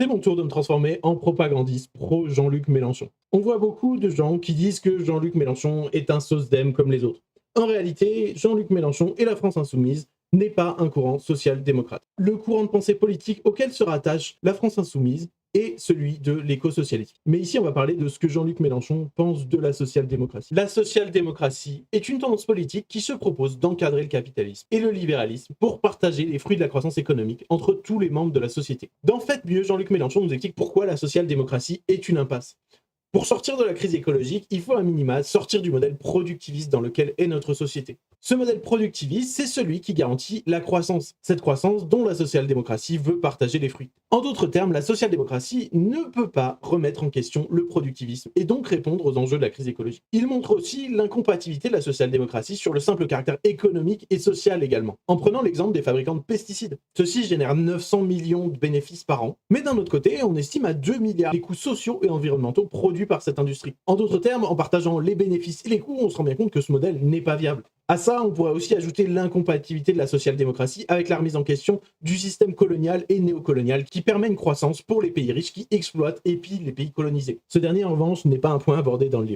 C'est mon tour de me transformer en propagandiste pro Jean-Luc Mélenchon. On voit beaucoup de gens qui disent que Jean-Luc Mélenchon est un SOSDEM comme les autres. En réalité, Jean-Luc Mélenchon et la France insoumise n'est pas un courant social-démocrate. Le courant de pensée politique auquel se rattache la France insoumise est celui de l'éco-socialisme. Mais ici, on va parler de ce que Jean-Luc Mélenchon pense de la social-démocratie. La social-démocratie est une tendance politique qui se propose d'encadrer le capitalisme et le libéralisme pour partager les fruits de la croissance économique entre tous les membres de la société. Dans Faites mieux, Jean-Luc Mélenchon nous explique pourquoi la social-démocratie est une impasse. Pour sortir de la crise écologique, il faut à minima sortir du modèle productiviste dans lequel est notre société. Ce modèle productiviste, c'est celui qui garantit la croissance. Cette croissance dont la social-démocratie veut partager les fruits. En d'autres termes, la social-démocratie ne peut pas remettre en question le productivisme et donc répondre aux enjeux de la crise écologique. Il montre aussi l'incompatibilité de la social-démocratie sur le simple caractère économique et social également, en prenant l'exemple des fabricants de pesticides. Ceux-ci génèrent 900 millions de bénéfices par an, mais d'un autre côté, on estime à 2 milliards les coûts sociaux et environnementaux produits par cette industrie. En d'autres termes, en partageant les bénéfices et les coûts, on se rend bien compte que ce modèle n'est pas viable. À ça, on pourrait aussi ajouter l'incompatibilité de la social-démocratie avec la remise en question du système colonial et néocolonial qui permet une croissance pour les pays riches qui exploitent et pillent les pays colonisés. Ce dernier, en revanche, n'est pas un point abordé dans le livre.